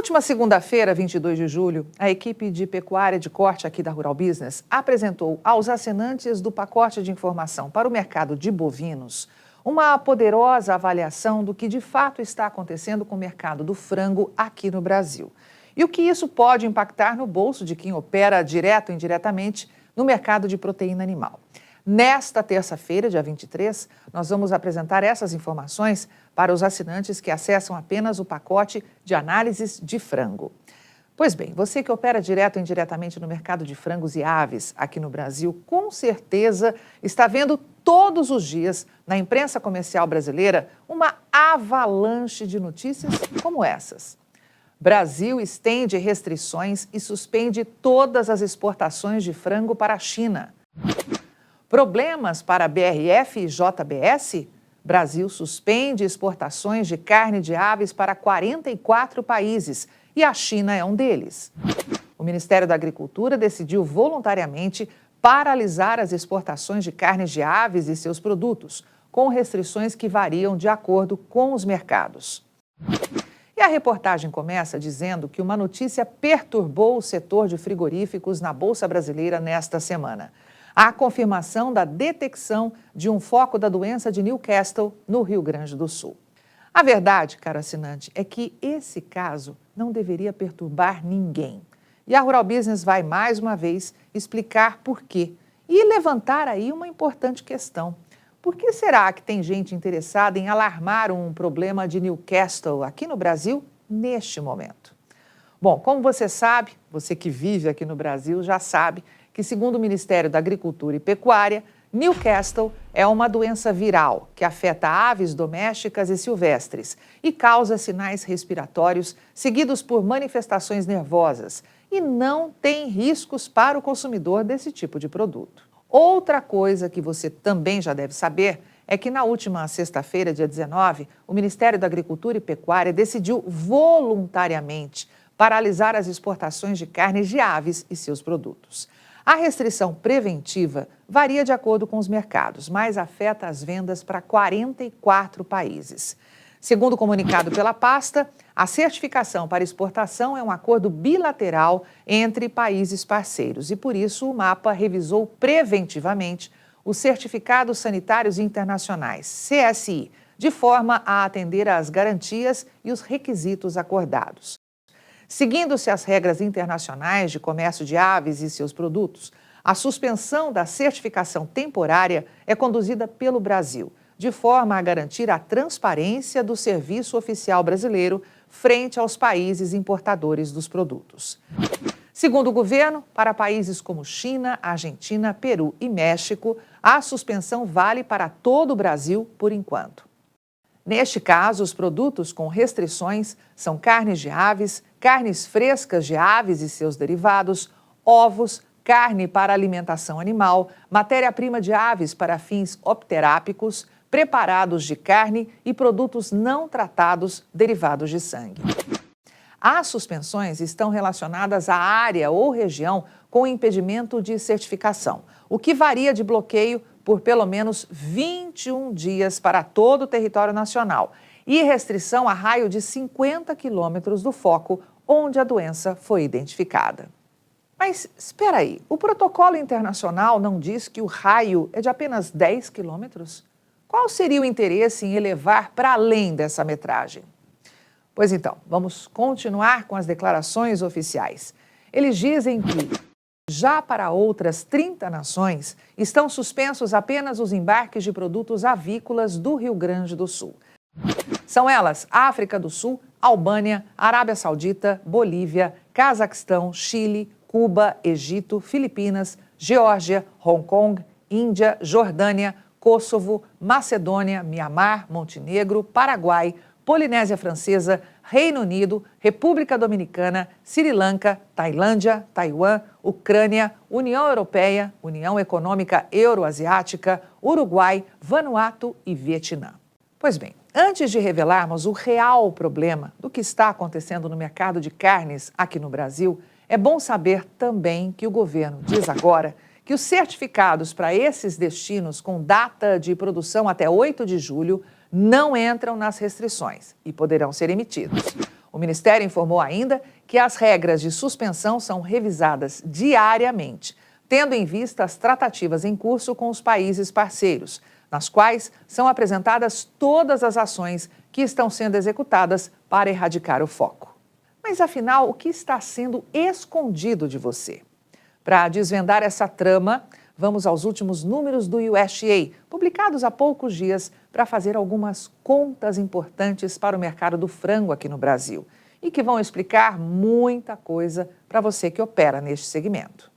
última segunda-feira, 22 de julho, a equipe de pecuária de corte aqui da Rural Business apresentou aos assinantes do pacote de informação para o mercado de bovinos uma poderosa avaliação do que de fato está acontecendo com o mercado do frango aqui no Brasil e o que isso pode impactar no bolso de quem opera direto ou indiretamente no mercado de proteína animal. Nesta terça-feira, dia 23, nós vamos apresentar essas informações para os assinantes que acessam apenas o pacote de análises de frango. Pois bem, você que opera direto ou indiretamente no mercado de frangos e aves aqui no Brasil, com certeza está vendo todos os dias na imprensa comercial brasileira uma avalanche de notícias como essas. Brasil estende restrições e suspende todas as exportações de frango para a China. Problemas para a BRF e JBS? Brasil suspende exportações de carne de aves para 44 países e a China é um deles. O Ministério da Agricultura decidiu voluntariamente paralisar as exportações de carnes de aves e seus produtos, com restrições que variam de acordo com os mercados. E a reportagem começa dizendo que uma notícia perturbou o setor de frigoríficos na Bolsa Brasileira nesta semana. A confirmação da detecção de um foco da doença de Newcastle, no Rio Grande do Sul. A verdade, caro assinante, é que esse caso não deveria perturbar ninguém. E a Rural Business vai, mais uma vez, explicar por quê e levantar aí uma importante questão. Por que será que tem gente interessada em alarmar um problema de Newcastle aqui no Brasil neste momento? Bom, como você sabe, você que vive aqui no Brasil já sabe que, segundo o Ministério da Agricultura e Pecuária, Newcastle é uma doença viral que afeta aves domésticas e silvestres e causa sinais respiratórios seguidos por manifestações nervosas e não tem riscos para o consumidor desse tipo de produto. Outra coisa que você também já deve saber é que na última sexta-feira, dia 19, o Ministério da Agricultura e Pecuária decidiu voluntariamente paralisar as exportações de carnes de aves e seus produtos. A restrição preventiva varia de acordo com os mercados, mas afeta as vendas para 44 países. Segundo o comunicado pela pasta, a certificação para exportação é um acordo bilateral entre países parceiros e, por isso, o MAPA revisou preventivamente os certificados sanitários internacionais, CSI, de forma a atender às garantias e os requisitos acordados. Seguindo-se as regras internacionais de comércio de aves e seus produtos, a suspensão da certificação temporária é conduzida pelo Brasil, de forma a garantir a transparência do serviço oficial brasileiro frente aos países importadores dos produtos. Segundo o governo, para países como China, Argentina, Peru e México, a suspensão vale para todo o Brasil por enquanto. Neste caso, os produtos com restrições são carnes de aves, carnes frescas de aves e seus derivados, ovos, carne para alimentação animal, matéria-prima de aves para fins opterápicos, preparados de carne e produtos não tratados derivados de sangue. As suspensões estão relacionadas à área ou região com impedimento de certificação, o que varia de bloqueio por pelo menos 21 dias para todo o território nacional e restrição a raio de 50 quilômetros do foco onde a doença foi identificada. Mas espera aí, o protocolo internacional não diz que o raio é de apenas 10 quilômetros? Qual seria o interesse em elevar para além dessa metragem? Pois então, vamos continuar com as declarações oficiais. Eles dizem que, já para outras 30 nações, estão suspensos apenas os embarques de produtos avícolas do Rio Grande do Sul. São elas África do Sul, Albânia, Arábia Saudita, Bolívia, Cazaquistão, Chile, Cuba, Egito, Filipinas, Geórgia, Hong Kong, Índia, Jordânia, Kosovo, Macedônia, Mianmar, Montenegro, Paraguai, Polinésia Francesa, Reino Unido, República Dominicana, Sri Lanka, Tailândia, Taiwan, Ucrânia, União Europeia, União Econômica Euroasiática, Uruguai, Vanuatu e Vietnã. Pois bem, antes de revelarmos o real problema do que está acontecendo no mercado de carnes aqui no Brasil, é bom saber também que o governo diz agora que os certificados para esses destinos com data de produção até 8 de julho não entram nas restrições e poderão ser emitidos. O Ministério informou ainda que as regras de suspensão são revisadas diariamente, tendo em vista as tratativas em curso com os países parceiros, nas quais são apresentadas todas as ações que estão sendo executadas para erradicar o foco. Mas afinal, o que está sendo escondido de você? Para desvendar essa trama, vamos aos últimos números do USDA, publicados há poucos dias, para fazer algumas contas importantes para o mercado do frango aqui no Brasil e que vão explicar muita coisa para você que opera neste segmento.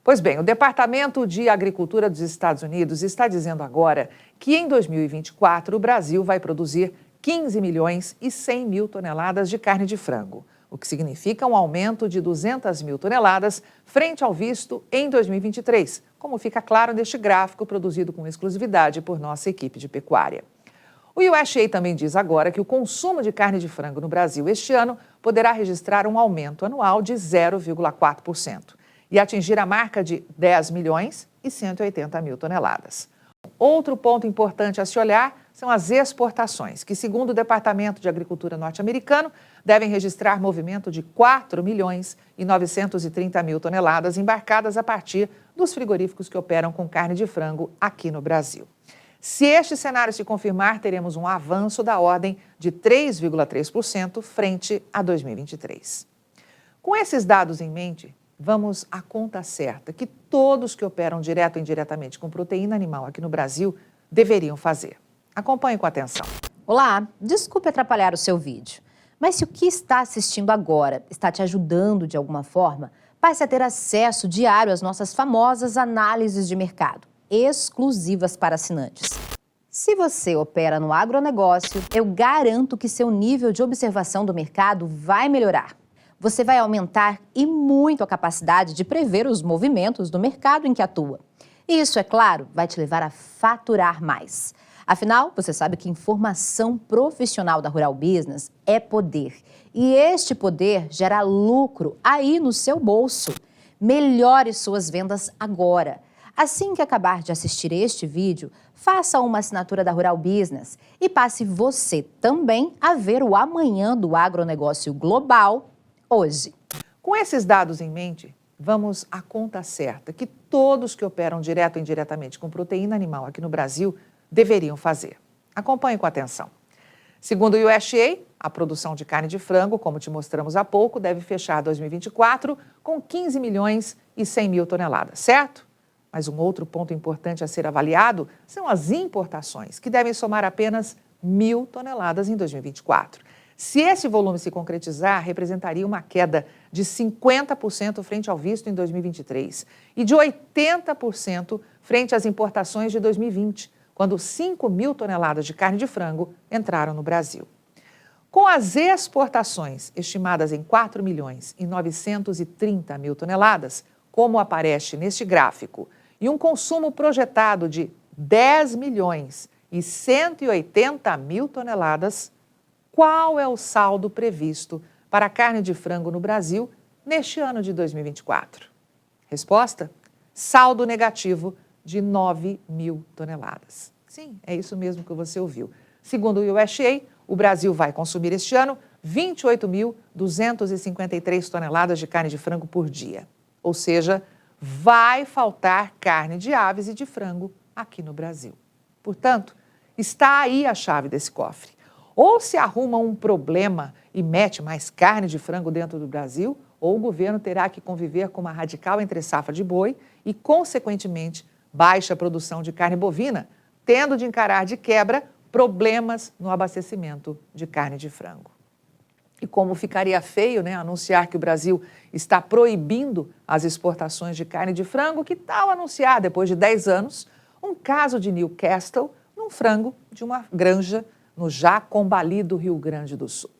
Pois bem, o Departamento de Agricultura dos Estados Unidos está dizendo agora que em 2024 o Brasil vai produzir 15 milhões e 100 mil toneladas de carne de frango, o que significa um aumento de 200 mil toneladas frente ao visto em 2023, como fica claro neste gráfico produzido com exclusividade por nossa equipe de pecuária. O USDA também diz agora que o consumo de carne de frango no Brasil este ano poderá registrar um aumento anual de 0,4% e atingir a marca de 10 milhões e 180 mil toneladas. Outro ponto importante a se olhar são as exportações, que, segundo o Departamento de Agricultura norte-americano, devem registrar movimento de 4 milhões e 930 mil toneladas embarcadas a partir dos frigoríficos que operam com carne de frango aqui no Brasil. Se este cenário se confirmar, teremos um avanço da ordem de 3,3% frente a 2023. Com esses dados em mente, vamos à conta certa que todos que operam direto ou indiretamente com proteína animal aqui no Brasil deveriam fazer. Acompanhe com atenção. Olá, desculpe atrapalhar o seu vídeo, mas se o que está assistindo agora está te ajudando de alguma forma, passe a ter acesso diário às nossas famosas análises de mercado, exclusivas para assinantes. Se você opera no agronegócio, eu garanto que seu nível de observação do mercado vai melhorar. Você vai aumentar e muito a capacidade de prever os movimentos do mercado em que atua. E isso, é claro, vai te levar a faturar mais. Afinal, você sabe que informação profissional da Rural Business é poder. E este poder gera lucro aí no seu bolso. Melhore suas vendas agora. Assim que acabar de assistir este vídeo, faça uma assinatura da Rural Business e passe você também a ver o amanhã do agronegócio global hoje. Com esses dados em mente, vamos à conta certa que todos que operam direto ou indiretamente com proteína animal aqui no Brasil deveriam fazer. Acompanhe com atenção. Segundo o USDA, a produção de carne de frango, como te mostramos há pouco, deve fechar 2024 com 15 milhões e 100 mil toneladas, certo? Mas um outro ponto importante a ser avaliado são as importações, que devem somar apenas 1.000 toneladas em 2024. Se esse volume se concretizar, representaria uma queda de 50% frente ao visto em 2023 e de 80% frente às importações de 2020, quando 5.000 toneladas de carne de frango entraram no Brasil. Com as exportações estimadas em 4 milhões e 930 mil toneladas, como aparece neste gráfico, e um consumo projetado de 10 milhões e 180 mil toneladas, qual é o saldo previsto para a carne de frango no Brasil neste ano de 2024? Resposta: saldo negativo de 9.000 toneladas. Sim, é isso mesmo que você ouviu. Segundo o USDA, o Brasil vai consumir este ano 28.253 toneladas de carne de frango por dia. Ou seja, vai faltar carne de aves e de frango aqui no Brasil. Portanto, está aí a chave desse cofre. Ou se arruma um problema e mete mais carne de frango dentro do Brasil, ou o governo terá que conviver com uma radical entre-safra de boi e, consequentemente, baixa produção de carne bovina, tendo de encarar de quebra problemas no abastecimento de carne de frango. E como ficaria feio, anunciar que o Brasil está proibindo as exportações de carne de frango, que tal anunciar, depois de 10 anos, um caso de Newcastle num frango de uma granja no já combalido Rio Grande do Sul?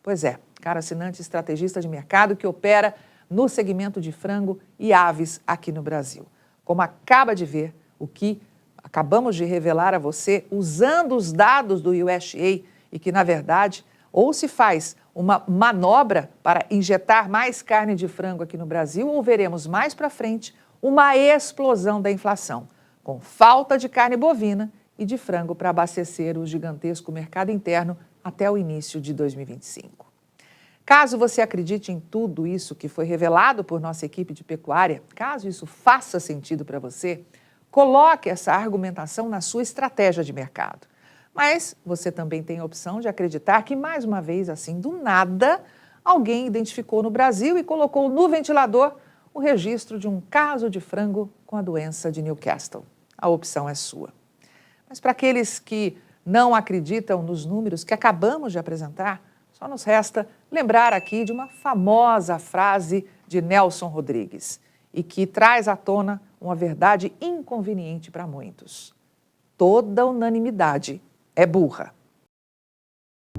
Pois é, caro assinante estrategista de mercado que opera no segmento de frango e aves aqui no Brasil. Como acaba de ver, o que acabamos de revelar a você usando os dados do USDA e que, na verdade, ou se faz uma manobra para injetar mais carne de frango aqui no Brasil, ou veremos mais para frente uma explosão da inflação, com falta de carne bovina e de frango para abastecer o gigantesco mercado interno até o início de 2025. Caso você acredite em tudo isso que foi revelado por nossa equipe de pecuária, caso isso faça sentido para você, coloque essa argumentação na sua estratégia de mercado. Mas você também tem a opção de acreditar que, mais uma vez, assim, do nada, alguém identificou no Brasil e colocou no ventilador o registro de um caso de frango com a doença de Newcastle. A opção é sua. Mas para aqueles que não acreditam nos números que acabamos de apresentar, só nos resta lembrar aqui de uma famosa frase de Nelson Rodrigues e que traz à tona uma verdade inconveniente para muitos. Toda unanimidade é burra.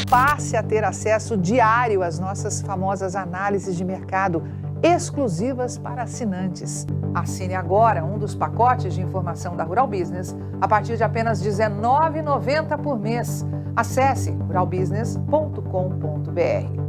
Passe a ter acesso diário às nossas famosas análises de mercado, exclusivas para assinantes. Assine agora um dos pacotes de informação da Rural Business a partir de apenas R$ 19,90 por mês. Acesse ruralbusiness.com.br.